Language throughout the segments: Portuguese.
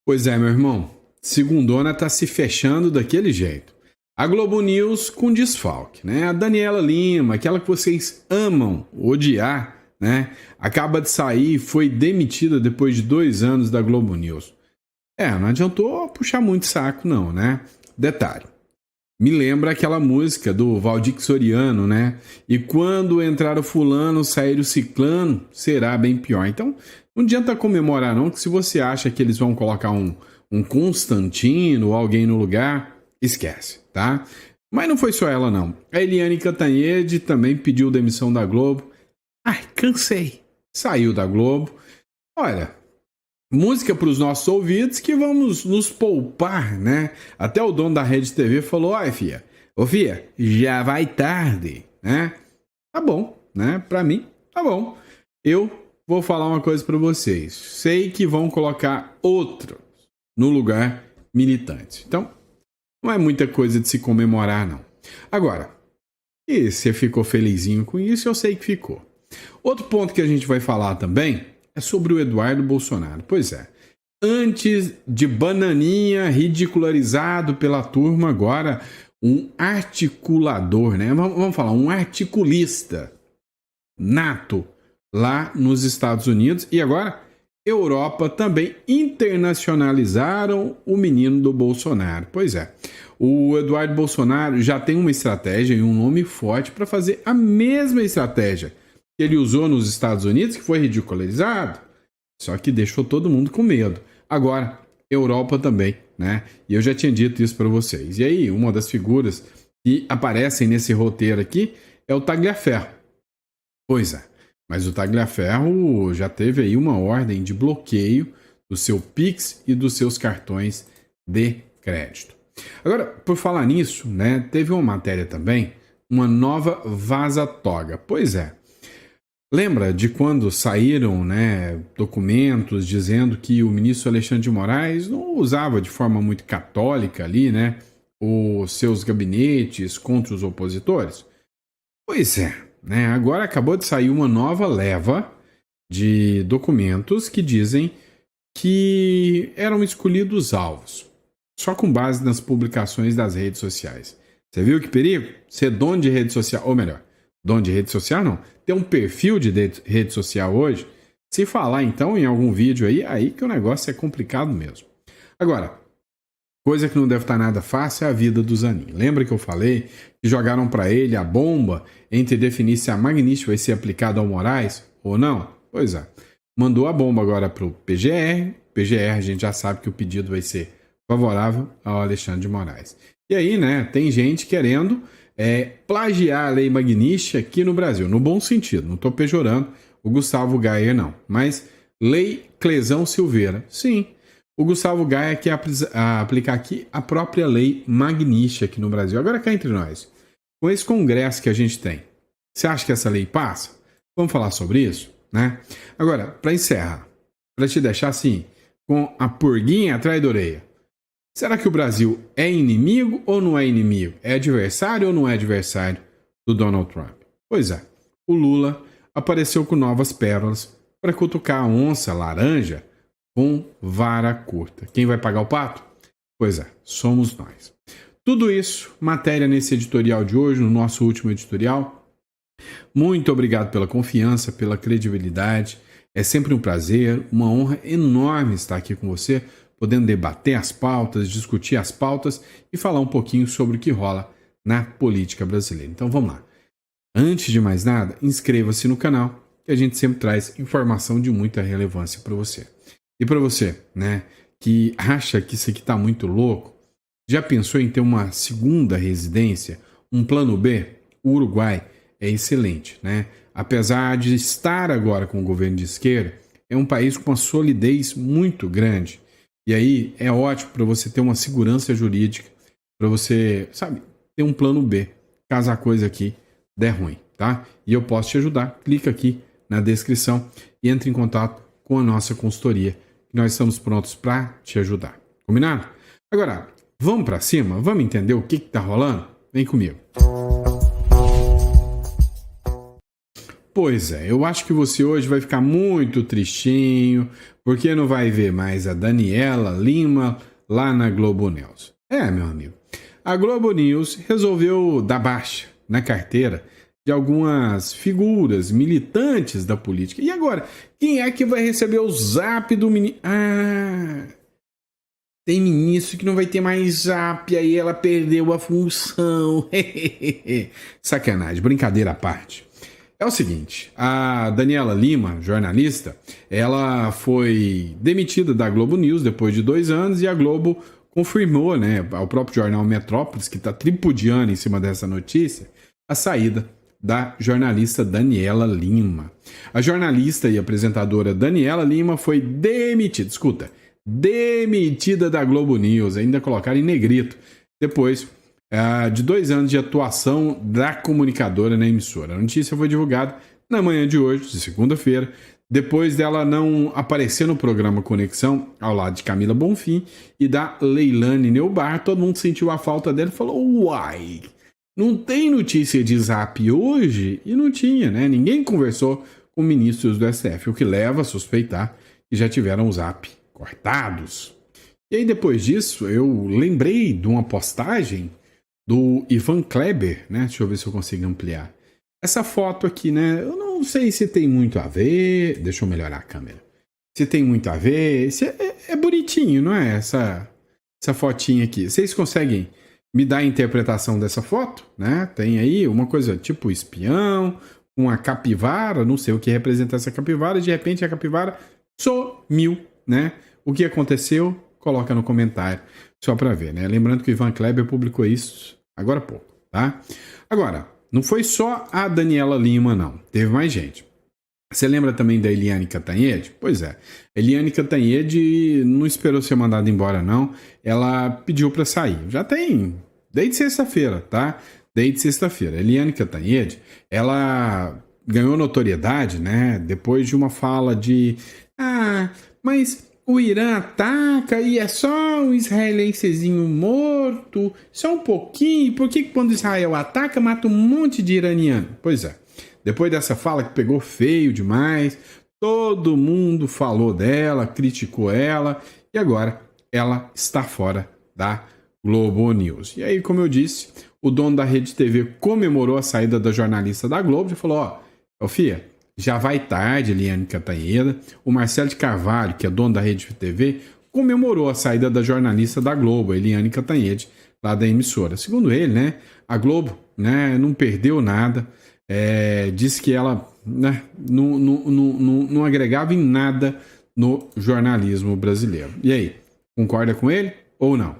Pois é, meu irmão. Segundona tá se fechando daquele jeito. A Globo News com desfalque, né? A Daniela Lima, aquela que vocês amam odiar, né? Acaba de sair e foi demitida depois de 2 anos da Globo News. Não adiantou puxar muito saco não, né? Detalhe. Me lembra aquela música do Valdir Soriano, né? E quando entrar o fulano, sair o ciclano, será bem pior. Então, não adianta comemorar não, que se você acha que eles vão colocar um Constantino ou alguém no lugar, esquece, tá? Mas não foi só ela não. A Eliane Cantanhede também pediu demissão da Globo. Ai, cansei. Saiu da Globo. Olha, música para os nossos ouvidos que vamos nos poupar, né? Até o dono da Rede TV falou, ô fia, já vai tarde, né? Tá bom, né? Para mim, tá bom. Eu vou falar uma coisa para vocês. Sei que vão colocar outro no lugar militante. Então, não é muita coisa de se comemorar, não. Agora, e você ficou felizinho com isso? Eu sei que ficou. Outro ponto que a gente vai falar também é sobre o Eduardo Bolsonaro. Pois é, antes de bananinha ridicularizado pela turma, agora um articulador, né? Vamos falar, um articulista nato lá nos Estados Unidos e agora Europa também internacionalizaram o menino do Bolsonaro. Pois é, o Eduardo Bolsonaro já tem uma estratégia e um nome forte para fazer a mesma estratégia que ele usou nos Estados Unidos, que foi ridicularizado, só que deixou todo mundo com medo. Agora, Europa também, né? E eu já tinha dito isso para vocês. E aí, uma das figuras que aparecem nesse roteiro aqui é o Tagliaferro. Pois é, mas o Tagliaferro já teve aí uma ordem de bloqueio do seu Pix e dos seus cartões de crédito. Agora, por falar nisso, né? Teve uma matéria também, uma nova vaza-toga. Pois é. Lembra de quando saíram, né, documentos dizendo que o ministro Alexandre de Moraes não usava de forma muito católica ali, né, os seus gabinetes contra os opositores? Pois é, né, agora acabou de sair uma nova leva de documentos que dizem que eram escolhidos alvos, só com base nas publicações das redes sociais. Você viu que perigo? Ser dono de rede social, ou melhor, dono de rede social não, ter um perfil de rede social hoje, se falar então em algum vídeo aí que o negócio é complicado mesmo. Agora, coisa que não deve estar nada fácil é a vida do Zanin. Lembra que eu falei que jogaram para ele a bomba entre definir se a Magnífica vai ser aplicada ao Moraes ou não? Pois é, mandou a bomba agora para o PGR, a gente já sabe que o pedido vai ser favorável ao Alexandre de Moraes. E aí, né, tem gente querendo plagiar a lei Magnífica aqui no Brasil, no bom sentido, não estou pejorando o Gustavo Gayer não, mas lei Clesão Silveira, sim, o Gustavo Gayer quer aplicar aqui a própria lei Magnífica aqui no Brasil. Agora cá entre nós, com esse congresso que a gente tem, você acha que essa lei passa? Vamos falar sobre isso, né? Agora, para encerrar, para te deixar assim, com a purguinha atrás da orelha, será que o Brasil é inimigo ou não é inimigo? É adversário ou não é adversário do Donald Trump? Pois é, o Lula apareceu com novas pérolas para cutucar a onça laranja com vara curta. Quem vai pagar o pato? Pois é, somos nós. Tudo isso, matéria nesse editorial de hoje, no nosso último editorial. Muito obrigado pela confiança, pela credibilidade. É sempre um prazer, uma honra enorme estar aqui com você, podendo debater as pautas, discutir as pautas e falar um pouquinho sobre o que rola na política brasileira. Então vamos lá. Antes de mais nada, inscreva-se no canal, que a gente sempre traz informação de muita relevância para você. E para você, né, que acha que isso aqui está muito louco, já pensou em ter uma segunda residência, um plano B? O Uruguai é excelente, né? Apesar de estar agora com o governo de esquerda, é um país com uma solidez muito grande. E aí é ótimo para você ter uma segurança jurídica, para você, sabe, ter um plano B, caso a coisa aqui der ruim, tá? E eu posso te ajudar. Clica aqui na descrição e entre em contato com a nossa consultoria. Nós estamos prontos para te ajudar. Combinado? Agora, vamos para cima? Vamos entender o que está rolando? Vem comigo. Pois é, eu acho que você hoje vai ficar muito tristinho, porque não vai ver mais a Daniela Lima lá na Globo News. Meu amigo, a Globo News resolveu dar baixa na carteira de algumas figuras militantes da política. E agora, quem é que vai receber o zap do ministro? Tem ministro que não vai ter mais zap, aí ela perdeu a função. Sacanagem, brincadeira à parte. É o seguinte, a Daniela Lima, jornalista, ela foi demitida da Globo News depois de 2 anos e a Globo confirmou, né, ao próprio jornal Metrópolis, que está tripudiando em cima dessa notícia, a saída da jornalista Daniela Lima. A jornalista e apresentadora Daniela Lima foi demitida da Globo News, ainda colocaram em negrito, depois de 2 anos de atuação da comunicadora na emissora. A notícia foi divulgada na manhã de hoje, de segunda-feira, depois dela não aparecer no programa Conexão, ao lado de Camila Bonfim e da Leilane Neubar. Todo mundo sentiu a falta dela e falou, uai, não tem notícia de zap hoje? E não tinha, né? Ninguém conversou com ministros do STF, o que leva a suspeitar que já tiveram o zap cortados. E aí depois disso, eu lembrei de uma postagem do Ivan Kleber, né? Deixa eu ver se eu consigo ampliar. Essa foto aqui, né? Eu não sei se tem muito a ver. Deixa eu melhorar a câmera. Se tem muito a ver. É bonitinho, não é? Essa fotinha aqui. Vocês conseguem me dar a interpretação dessa foto, né? Tem aí uma coisa tipo espião, uma capivara, não sei o que representa essa capivara. De repente a capivara sumiu, né? O que aconteceu? Coloca no comentário, só para ver, né? Lembrando que o Ivan Kleber publicou isso agora há pouco, tá? Agora, não foi só a Daniela Lima, não. Teve mais gente. Você lembra também da Eliane Cantanhede? Pois é. Eliane Cantanhede não esperou ser mandada embora, não. Ela pediu para sair. Já tem desde sexta-feira, tá? Desde sexta-feira. Eliane Cantanhede, ela ganhou notoriedade, né? Depois de uma fala de... mas o Irã ataca e é só um israelensezinho morto, só um pouquinho. Por que quando Israel ataca, mata um monte de iraniano? Pois é. Depois dessa fala que pegou feio demais, todo mundo falou dela, criticou ela, e agora ela está fora da Globo News. E aí, como eu disse, o dono da Rede TV comemorou a saída da jornalista da Globo e falou, Fia, já vai tarde, Eliane Cantanhede. O Marcelo de Carvalho, que é dono da Rede TV, comemorou a saída da jornalista da Globo, Eliane Cantanhede, lá da emissora. Segundo ele, né, a Globo, né, não perdeu nada. Disse que ela, né, não agregava em nada no jornalismo brasileiro. E aí, concorda com ele ou não?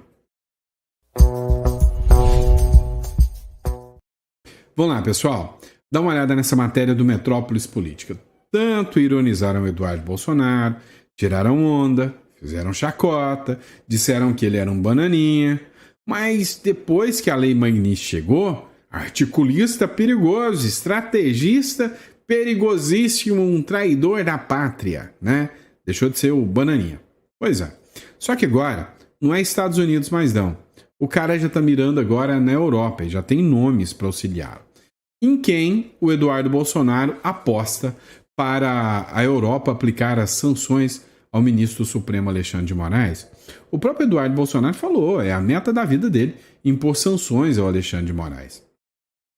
Vamos lá, pessoal. Dá uma olhada nessa matéria do Metrópolis Política. Tanto ironizaram o Eduardo Bolsonaro, tiraram onda, fizeram chacota, disseram que ele era um bananinha, mas depois que a Lei Magnish chegou, articulista perigoso, estrategista perigosíssimo, um traidor da pátria, né? Deixou de ser o bananinha. Pois é. Só que agora não é Estados Unidos mais não. O cara já tá mirando agora na Europa e já tem nomes para auxiliar. Em quem o Eduardo Bolsonaro aposta para a Europa aplicar as sanções ao ministro do Supremo Alexandre de Moraes? O próprio Eduardo Bolsonaro falou, é a meta da vida dele, impor sanções ao Alexandre de Moraes.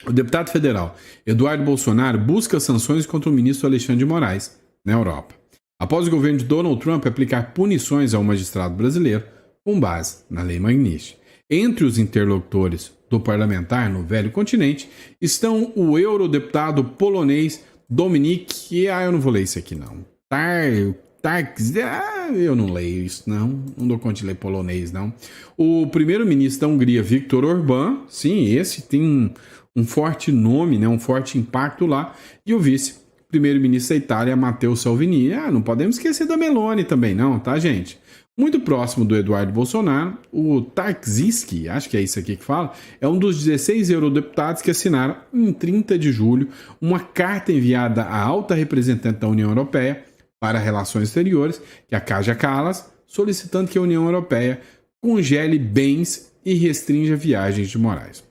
O deputado federal Eduardo Bolsonaro busca sanções contra o ministro Alexandre de Moraes na Europa, após o governo de Donald Trump aplicar punições ao magistrado brasileiro com base na Lei Magnish. Entre os interlocutores do parlamentar no velho continente estão o eurodeputado polonês Dominik, eu não vou ler isso aqui não, eu não leio isso não dou conta de ler polonês não. O primeiro-ministro da Hungria, Viktor Orbán, sim, esse tem um forte nome, né, um forte impacto lá, e o vice-primeiro-ministro da Itália, Matteo Salvini. Não podemos esquecer da Meloni também não, tá, gente? Muito próximo do Eduardo Bolsonaro, o Tarczyński, acho que é isso aqui que fala, é um dos 16 eurodeputados que assinaram, em 30 de julho, uma carta enviada à alta representante da União Europeia para Relações Exteriores, que é a Kaja Kallas, solicitando que a União Europeia congele bens e restrinja viagens de Moraes.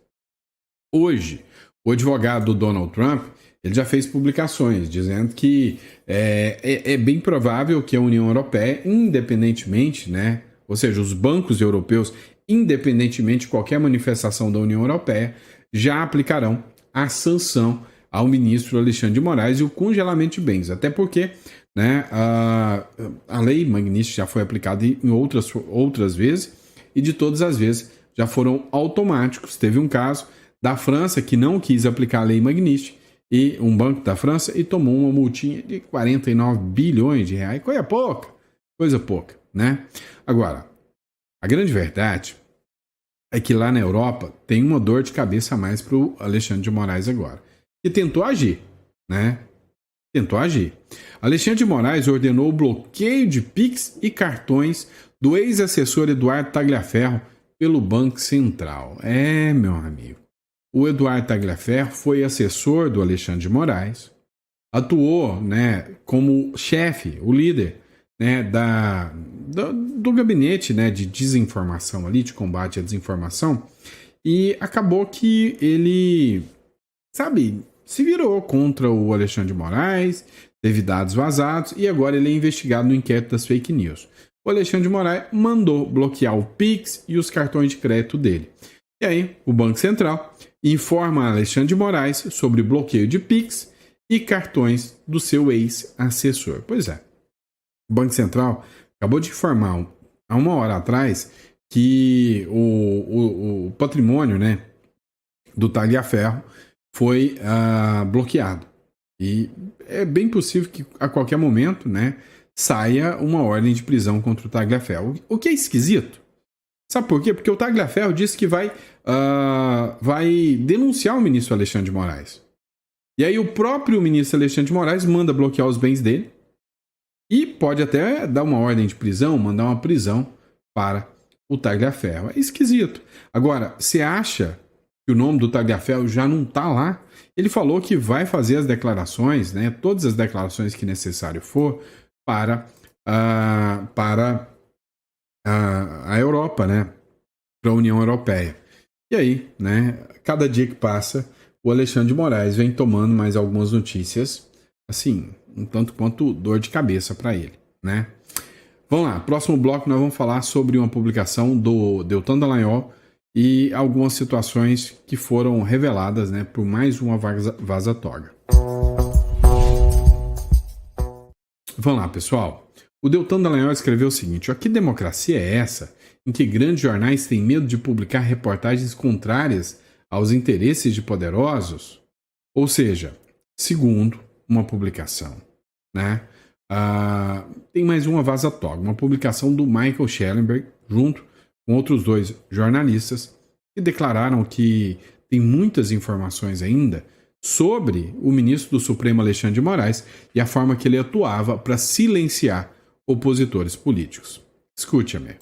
Hoje, o advogado do Donald Trump, ele já fez publicações dizendo que é bem provável que a União Europeia, independentemente, né, ou seja, os bancos europeus, independentemente de qualquer manifestação da União Europeia, já aplicarão a sanção ao ministro Alexandre de Moraes e o congelamento de bens. Até porque, né, a lei Magnitsky já foi aplicada em outras vezes e de todas as vezes já foram automáticos. Teve um caso da França que não quis aplicar a lei Magnitsky, e um banco da França, e tomou uma multinha de 49 bilhões de reais. Coisa pouca, né? Agora, a grande verdade é que lá na Europa tem uma dor de cabeça a mais para o Alexandre de Moraes agora, que tentou agir, né? Tentou agir. Alexandre de Moraes ordenou o bloqueio de Pix e cartões do ex-assessor Eduardo Tagliaferro pelo Banco Central. Meu amigo. O Eduardo Tagliaferro foi assessor do Alexandre de Moraes, atuou, né, como chefe, o líder, né, do gabinete, né, de desinformação ali, de combate à desinformação, e acabou que ele, sabe, se virou contra o Alexandre de Moraes, teve dados vazados e agora ele é investigado no inquérito das fake news. O Alexandre de Moraes mandou bloquear o Pix e os cartões de crédito dele. E aí, o Banco Central informa Alexandre de Moraes sobre bloqueio de Pix e cartões do seu ex-assessor. Pois é, o Banco Central acabou de informar há uma hora atrás que o patrimônio, né, do Tagliaferro foi bloqueado. E é bem possível que a qualquer momento, né, saia uma ordem de prisão contra o Tagliaferro. O que é esquisito. Sabe por quê? Porque o Tagliaferro disse que vai denunciar o ministro Alexandre de Moraes. E aí o próprio ministro Alexandre de Moraes manda bloquear os bens dele e pode até dar uma ordem de prisão, mandar uma prisão para o Tagliaferro. É esquisito. Agora, você acha que o nome do Tagliaferro já não está lá? Ele falou que vai fazer as declarações, né, todas as declarações que necessário for para a Europa, né, para a União Europeia. E aí, né, cada dia que passa, o Alexandre de Moraes vem tomando mais algumas notícias, assim, um tanto quanto dor de cabeça para ele, né? Vamos lá, próximo bloco nós vamos falar sobre uma publicação do Deltan Dallagnol e algumas situações que foram reveladas, né, por mais uma vaza-toga. Vamos lá, pessoal. O Deltan Dallagnol escreveu o seguinte: que democracia é essa em que grandes jornais têm medo de publicar reportagens contrárias aos interesses de poderosos? Ou seja, segundo uma publicação, né? Tem mais uma vaza-toga, uma publicação do Michael Schellenberg, junto com outros dois jornalistas, que declararam que tem muitas informações ainda sobre o ministro do Supremo Alexandre de Moraes e a forma que ele atuava para silenciar opositores políticos. Escute-me.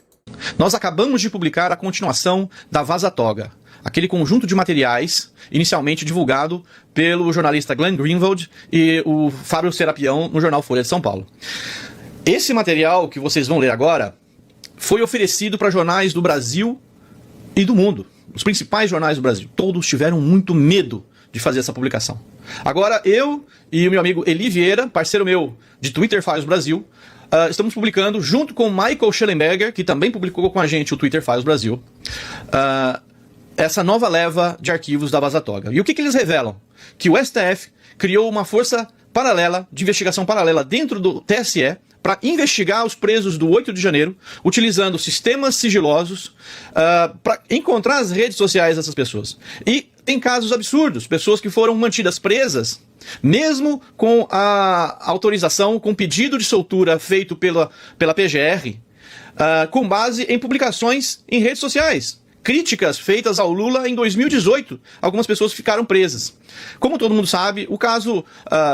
Nós acabamos de publicar a continuação da vaza-toga, aquele conjunto de materiais inicialmente divulgado pelo jornalista Glenn Greenwald e o Fábio Serapião no jornal Folha de São Paulo. Esse material que vocês vão ler agora foi oferecido para jornais do Brasil e do mundo. Os principais jornais do Brasil. Todos tiveram muito medo de fazer essa publicação. Agora eu e o meu amigo Eli Vieira, parceiro meu de Twitter Files Brasil, estamos publicando, junto com Michael Schellenberger, que também publicou com a gente o Twitter Files Brasil, essa nova leva de arquivos da vaza-toga. E o que eles revelam? Que o STF criou uma força paralela, de investigação paralela dentro do TSE, para investigar os presos do 8 de janeiro, utilizando sistemas sigilosos para encontrar as redes sociais dessas pessoas. E tem casos absurdos, pessoas que foram mantidas presas, mesmo com a autorização, com pedido de soltura feito pela PGR, com base em publicações em redes sociais. Críticas feitas ao Lula em 2018, algumas pessoas ficaram presas. Como todo mundo sabe, o caso,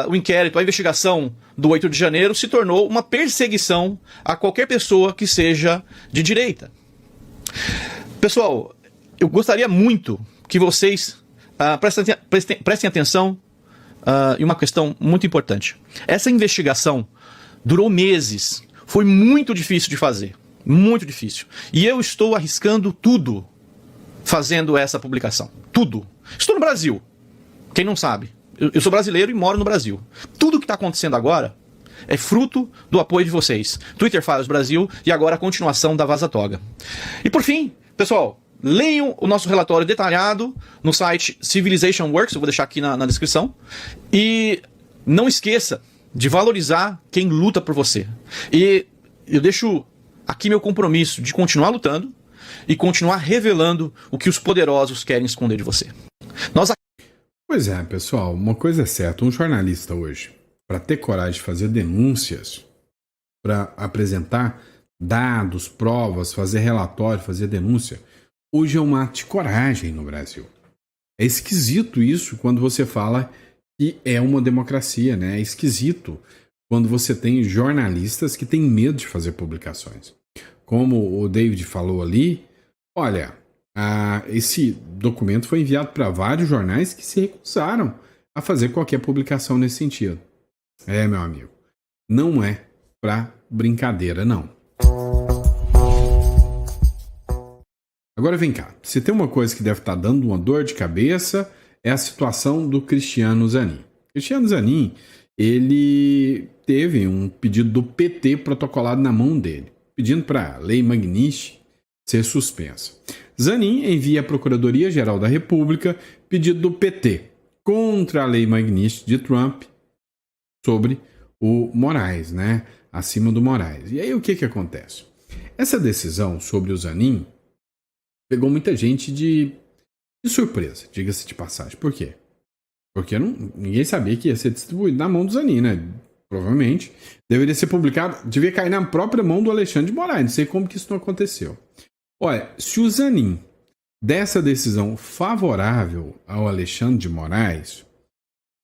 o inquérito, a investigação do 8 de janeiro se tornou uma perseguição a qualquer pessoa que seja de direita. Pessoal, eu gostaria muito que vocês prestem atenção em uma questão muito importante. Essa investigação durou meses, foi muito difícil de fazer, muito difícil. E eu estou arriscando tudo fazendo essa publicação. Tudo. Estou no Brasil. Quem não sabe, Eu sou brasileiro e moro no Brasil. Tudo que está acontecendo agora é fruto do apoio de vocês. Twitter Files Brasil e agora a continuação da Vaza Toga. E por fim, pessoal, leiam o nosso relatório detalhado no site Civilization Works, eu vou deixar aqui na descrição. E não esqueça de valorizar quem luta por você. E eu deixo aqui meu compromisso de continuar lutando e continuar revelando o que os poderosos querem esconder de você. Pois é, pessoal, uma coisa é certa, um jornalista hoje, para ter coragem de fazer denúncias, para apresentar dados, provas, fazer relatório, fazer denúncia, hoje é um ato de coragem no Brasil. É esquisito isso quando você fala que é uma democracia, né? É esquisito quando você tem jornalistas que têm medo de fazer publicações. Como o David falou ali, olha, esse documento foi enviado para vários jornais que se recusaram a fazer qualquer publicação nesse sentido. É, meu amigo, não é para brincadeira, não. Agora vem cá, se tem uma coisa que deve estar dando uma dor de cabeça, é a situação do Cristiano Zanin. Cristiano Zanin, ele teve um pedido do PT protocolado na mão dele, pedindo para a Lei Magnitsky ser suspensa. Zanin envia à Procuradoria-Geral da República pedido do PT contra a Lei Magnitsky de Trump sobre o Moraes, né? Acima do Moraes. E aí o que acontece? Essa decisão sobre o Zanin pegou muita gente de surpresa, diga-se de passagem. Por quê? Porque ninguém sabia que ia ser distribuído na mão do Zanin, né? Provavelmente deveria ser publicado, devia cair na própria mão do Alexandre de Moraes. Não sei como que isso não aconteceu. Olha, se o Zanin der essa decisão favorável ao Alexandre de Moraes,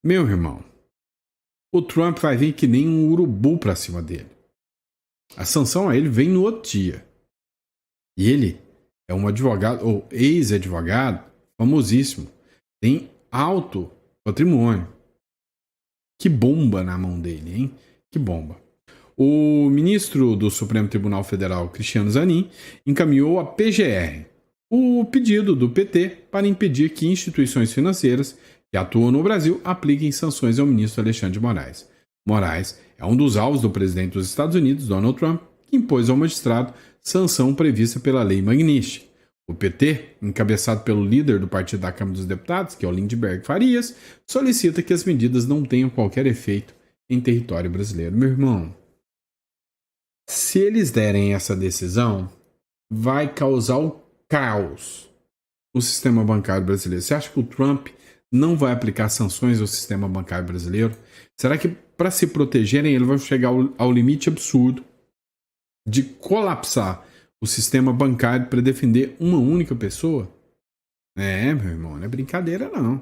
meu irmão, o Trump vai vir que nem um urubu pra cima dele. A sanção a ele vem no outro dia. E ele é um advogado, ou ex-advogado, famosíssimo. Tem alto patrimônio. Que bomba na mão dele, hein? Que bomba. O ministro do Supremo Tribunal Federal, Cristiano Zanin, encaminhou à PGR o pedido do PT para impedir que instituições financeiras que atuam no Brasil apliquem sanções ao ministro Alexandre de Moraes. Moraes é um dos alvos do presidente dos Estados Unidos, Donald Trump, que impôs ao magistrado sanção prevista pela Lei Magnitsky. O PT, encabeçado pelo líder do partido da Câmara dos Deputados, que é o Lindbergh Farias, solicita que as medidas não tenham qualquer efeito em território brasileiro. Meu irmão, se eles derem essa decisão, vai causar o caos no sistema bancário brasileiro. Você acha que o Trump não vai aplicar sanções ao sistema bancário brasileiro? Será que para se protegerem ele vai chegar ao limite absurdo de colapsar o sistema bancário para defender uma única pessoa? É, meu irmão, não é brincadeira não.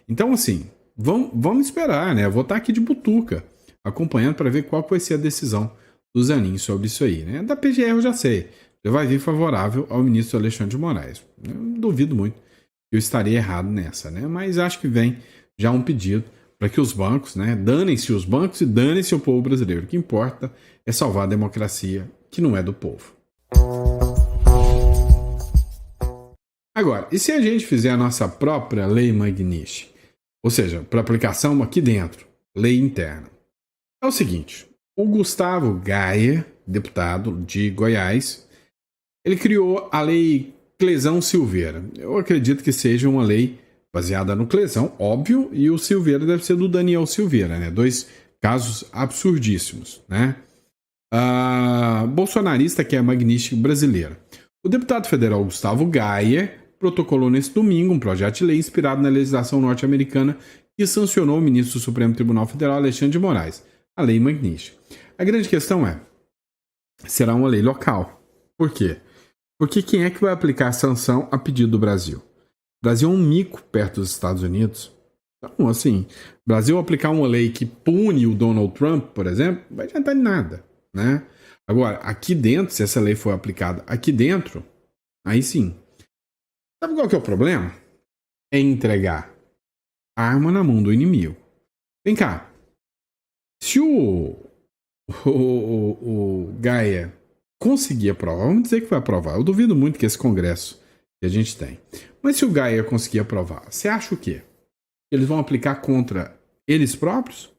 Então assim, vamos esperar, né? Eu vou estar aqui de butuca, acompanhando para ver qual vai ser a decisão do Zanin sobre isso aí, né? Da PGR eu já sei, já vai vir favorável ao ministro Alexandre de Moraes. Eu duvido muito que eu estaria errado nessa, né? Mas acho que vem já um pedido para que os bancos, né? Danem-se os bancos e danem-se o povo brasileiro. O que importa é salvar a democracia, que não é do povo. Agora, e se a gente fizer a nossa própria Lei Magnitsky? Ou seja, para aplicação aqui dentro, lei interna. É o seguinte, o Gustavo Gayer, deputado de Goiás, ele criou a Lei Clesão Silveira. Eu acredito que seja uma lei baseada no Clesão, óbvio, e o Silveira deve ser do Daniel Silveira, né? Dois casos absurdíssimos, né? Bolsonarista, que é a Magnitsky brasileira. O deputado federal Gustavo Gayer protocolou nesse domingo um projeto de lei inspirado na legislação norte-americana que sancionou o ministro do Supremo Tribunal Federal, Alexandre de Moraes, a Lei Magnitsky. A grande questão é, será uma lei local. Por quê? Porque quem é que vai aplicar a sanção a pedido do Brasil? O Brasil é um mico perto dos Estados Unidos. Então, assim, o Brasil aplicar uma lei que pune o Donald Trump, por exemplo, não vai adiantar em nada, né? Agora, aqui dentro, se essa lei for aplicada aqui dentro, aí sim. Sabe qual que é o problema? É entregar arma na mão do inimigo. Vem cá. Se o Gaia conseguir aprovar, vamos dizer que vai aprovar. Eu duvido muito que esse Congresso que a gente tem. Mas se o Gaia conseguir aprovar, você acha o quê? Eles vão aplicar contra Eles próprios?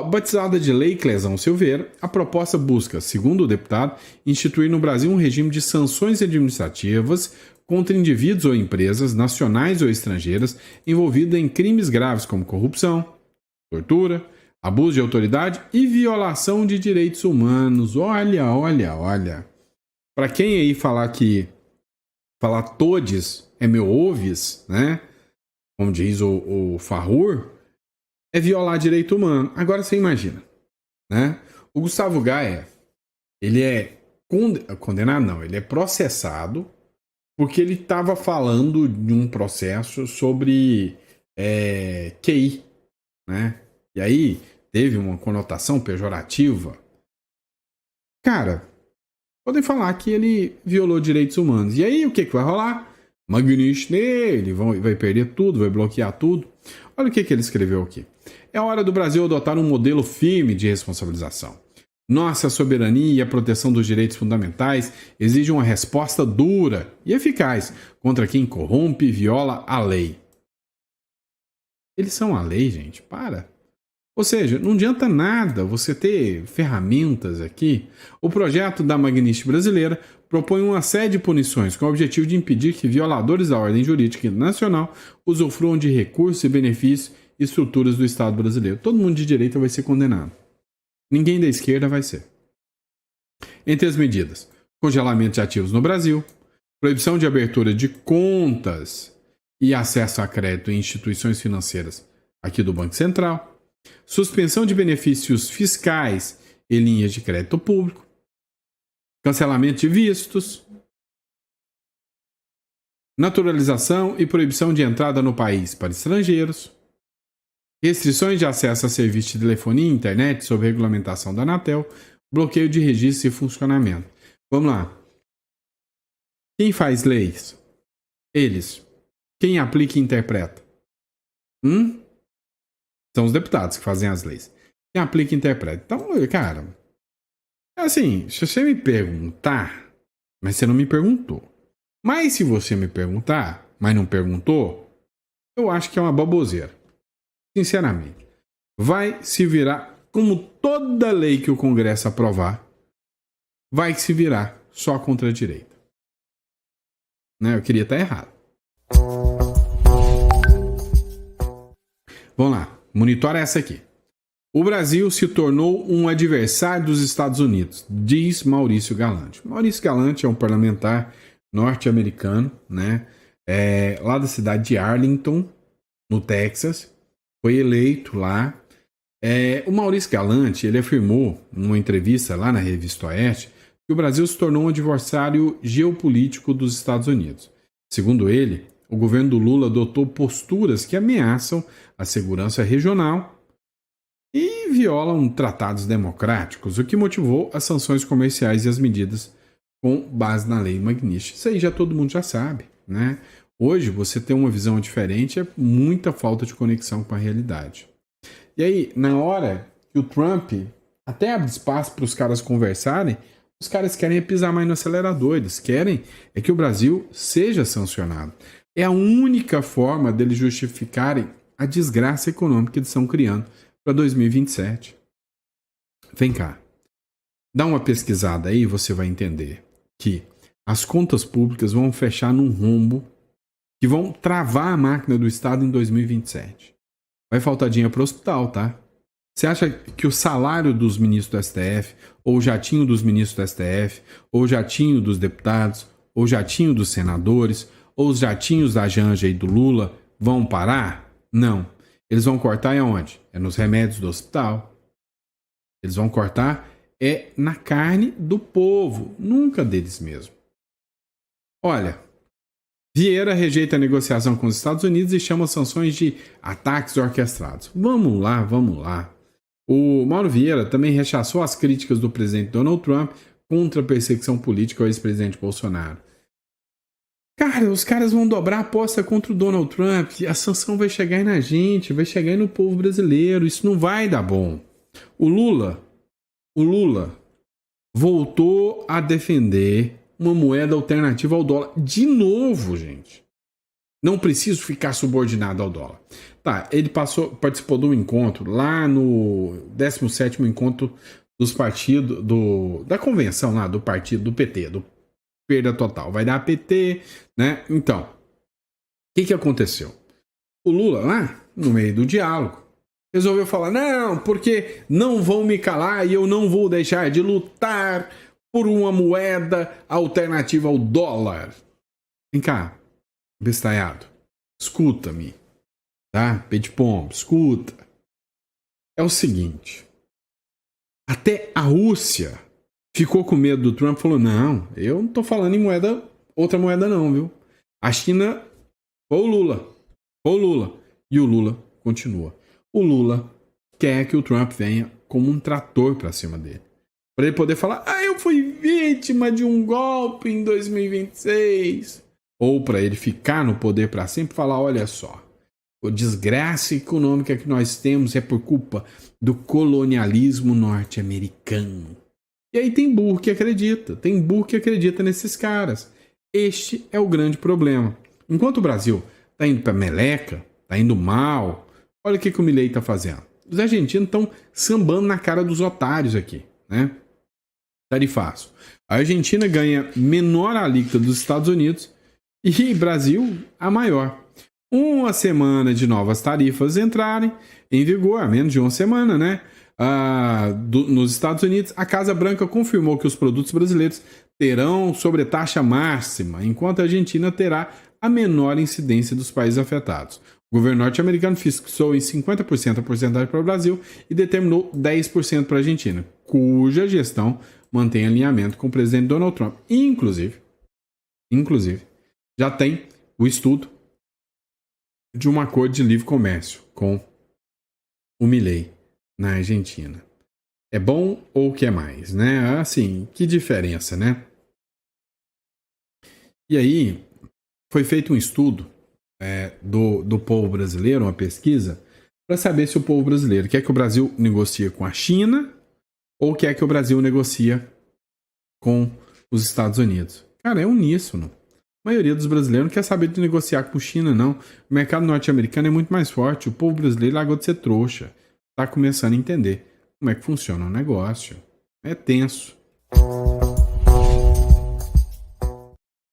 Batizada de Lei Clesão Silveira, a proposta busca, segundo o deputado, instituir no Brasil um regime de sanções administrativas contra indivíduos ou empresas, nacionais ou estrangeiras, envolvidas em crimes graves como corrupção, tortura, abuso de autoridade e violação de direitos humanos. Olha. Para quem aí falar todes é meu ouves, né? Como diz o Farrur, é violar direito humano. Agora você imagina, né? O Gustavo Gaia, ele é condenado, não, ele é processado porque ele estava falando de um processo sobre QI, né? E aí teve uma conotação pejorativa. Cara, podem falar que ele violou direitos humanos. E aí o que vai rolar? Magnish nele, vai perder tudo, vai bloquear tudo. Olha o que ele escreveu aqui. É hora do Brasil adotar um modelo firme de responsabilização. Nossa soberania e a proteção dos direitos fundamentais exigem uma resposta dura e eficaz contra quem corrompe e viola a lei. Eles são a lei, gente, para. Ou seja, não adianta nada você ter ferramentas aqui. O projeto da Magnish brasileira propõe uma série de punições com o objetivo de impedir que violadores da ordem jurídica internacional usufruam de recursos e benefícios e estruturas do Estado brasileiro. Todo mundo de direita vai ser condenado. Ninguém da esquerda vai ser. Entre as medidas, congelamento de ativos no Brasil, proibição de abertura de contas e acesso a crédito em instituições financeiras aqui do Banco Central, suspensão de benefícios fiscais e linhas de crédito público, cancelamento de vistos, naturalização e proibição de entrada no país para estrangeiros, restrições de acesso a serviços de telefonia e internet sob regulamentação da Anatel, bloqueio de registro e funcionamento. Vamos lá. Quem faz leis? Eles. Quem aplica e interpreta? São os deputados que fazem as leis. Quem aplica e interpreta. Então, cara, assim, se você me perguntar, mas você não me perguntou. Mas se você me perguntar, mas não perguntou, eu acho que é uma baboseira. Sinceramente. Vai se virar, como toda lei que o Congresso aprovar, vai se virar só contra a direita. Né? Eu queria estar errado. Vamos lá. Monitora essa aqui. O Brasil se tornou um adversário dos Estados Unidos, diz Maurício Galante. Maurício Galante é um parlamentar norte-americano, né? Lá da cidade de Arlington, no Texas. Foi eleito lá. O Maurício Galante, ele afirmou numa entrevista lá na Revista Oeste que o Brasil se tornou um adversário geopolítico dos Estados Unidos. Segundo ele, o governo do Lula adotou posturas que ameaçam a segurança regional e violam tratados democráticos, o que motivou as sanções comerciais e as medidas com base na lei Magnish. Isso aí todo mundo já sabe, né? Hoje, você ter uma visão diferente é muita falta de conexão com a realidade. E aí, na hora que o Trump até abre espaço para os caras conversarem, os caras querem pisar mais no acelerador. Eles querem que o Brasil seja sancionado. É a única forma deles justificarem a desgraça econômica que eles estão criando para 2027. Vem cá. Dá uma pesquisada aí e você vai entender que as contas públicas vão fechar num rombo que vão travar a máquina do Estado em 2027. Vai faltar dinheiro para o hospital, tá? Você acha que o salário dos ministros do STF, ou o jatinho dos ministros do STF, ou o jatinho dos deputados, ou o jatinho dos senadores, ou os jatinhos da Janja e do Lula vão parar? Não. Eles vão cortar aonde? É nos remédios do hospital. Eles vão cortar na carne do povo, nunca deles mesmo. Olha, Vieira rejeita a negociação com os Estados Unidos e chama sanções de ataques orquestrados. Vamos lá. O Mauro Vieira também rechaçou as críticas do presidente Donald Trump contra a perseguição política ao ex-presidente Bolsonaro. Cara, os caras vão dobrar a aposta contra o Donald Trump. A sanção vai chegar aí na gente, vai chegar aí no povo brasileiro. Isso não vai dar bom. O Lula voltou a defender uma moeda alternativa ao dólar. De novo, gente. Não preciso ficar subordinado ao dólar. Tá, ele participou de um encontro lá no 17º encontro dos partidos, da convenção lá do partido, do PT, do Perda Total. Vai dar PT, né? Então, o que aconteceu? O Lula lá, no meio do diálogo, resolveu falar, não, porque não vão me calar e eu não vou deixar de lutar por uma moeda alternativa ao dólar. Vem cá, bestalhado, escuta-me, tá? Pé de pombo, escuta. É o seguinte, até a Rússia ficou com medo do Trump e falou, não, eu não tô falando em outra moeda não, viu? A China foi o Lula. E o Lula continua. O Lula quer que o Trump venha como um trator pra cima dele. Pra ele poder falar, eu fui vítima de um golpe em 2026. Ou pra ele ficar no poder pra sempre e falar, olha só, a desgraça econômica que nós temos é por culpa do colonialismo norte-americano. E aí tem burro que acredita nesses caras. Este é o grande problema. Enquanto o Brasil tá indo pra meleca, tá indo mal, olha o que o Milei tá fazendo. Os argentinos estão sambando na cara dos otários aqui, né? Tarifaço. A Argentina ganha menor alíquota dos Estados Unidos e Brasil a maior. Uma semana de novas tarifas entrarem em vigor, menos de uma semana, né? Nos Estados Unidos, a Casa Branca confirmou que os produtos brasileiros terão sobretaxa máxima, enquanto a Argentina terá a menor incidência dos países afetados. O governo norte-americano fixou em 50% a porcentagem para o Brasil e determinou 10% para a Argentina, cuja gestão mantém alinhamento com o presidente Donald Trump. Inclusive, já tem o estudo de um acordo de livre comércio com o Milei na Argentina. É bom ou quer mais, né? Assim, que diferença, né? E aí, foi feito um estudo do povo brasileiro, uma pesquisa, para saber se o povo brasileiro quer que o Brasil negocie com a China ou quer que o Brasil negocia com os Estados Unidos. Cara, é uníssono. A maioria dos brasileiros não quer saber de negociar com a China, não. O mercado norte-americano é muito mais forte. O povo brasileiro largou de ser trouxa. Está começando a entender como é que funciona o negócio. É tenso.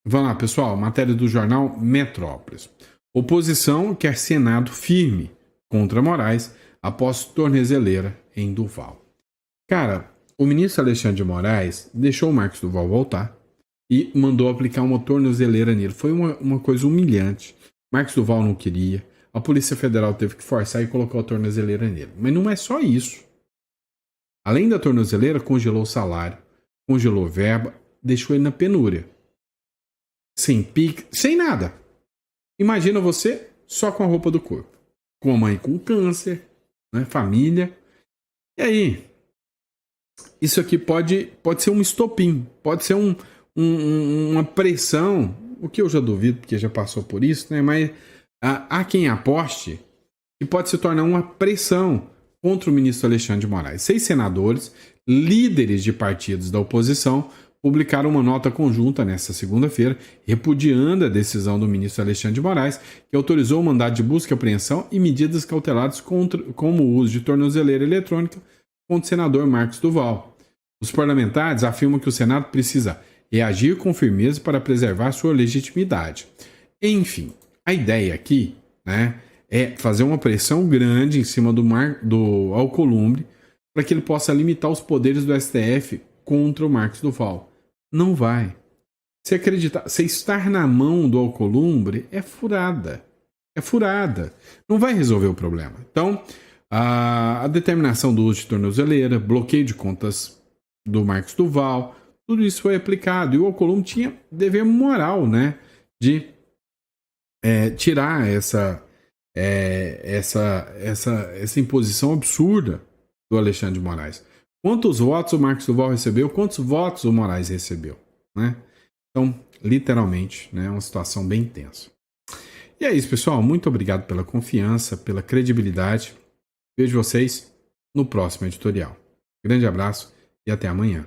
Vamos lá, pessoal. Matéria do jornal Metrópolis. Oposição quer Senado firme contra Moraes após tornezeleira em Duval. Cara, o ministro Alexandre de Moraes deixou o Marcos Duval voltar e mandou aplicar uma tornozeleira nele. Foi uma coisa humilhante. Marcos Duval não queria. A Polícia Federal teve que forçar e colocar a tornozeleira nele. Mas não é só isso. Além da tornozeleira, congelou o salário, congelou verba, deixou ele na penúria. Sem pique, sem nada. Imagina você só com a roupa do corpo. Com a mãe com câncer, né, família. E aí? Isso aqui pode ser um estopim, pode ser uma pressão, o que eu já duvido, porque já passou por isso, né? Mas há quem aposte que pode se tornar uma pressão contra o ministro Alexandre de Moraes. 6 senadores, líderes de partidos da oposição, publicaram uma nota conjunta nesta segunda-feira, repudiando a decisão do ministro Alexandre de Moraes, que autorizou o mandado de busca e apreensão e medidas cautelares como o uso de tornozeleira eletrônica contra o senador Marcos Duval. Os parlamentares afirmam que o Senado precisa reagir com firmeza para preservar sua legitimidade. Enfim, a ideia aqui, né, é fazer uma pressão grande em cima do Alcolumbre para que ele possa limitar os poderes do STF contra o Marcos Duval. Não vai. Se acreditar, se estar na mão do Alcolumbre é furada. É furada. Não vai resolver o problema. Então, a determinação do uso de tornozeleira, bloqueio de contas do Marcos Duval, tudo isso foi aplicado. E o Alcolumbre tinha dever moral, né, de tirar essa imposição absurda do Alexandre de Moraes. Quantos votos o Marcos Duval recebeu? Quantos votos o Moraes recebeu? Né? Então, literalmente, né, é uma situação bem tensa. E é isso, pessoal. Muito obrigado pela confiança, pela credibilidade. Vejo vocês no próximo editorial. Grande abraço e até amanhã.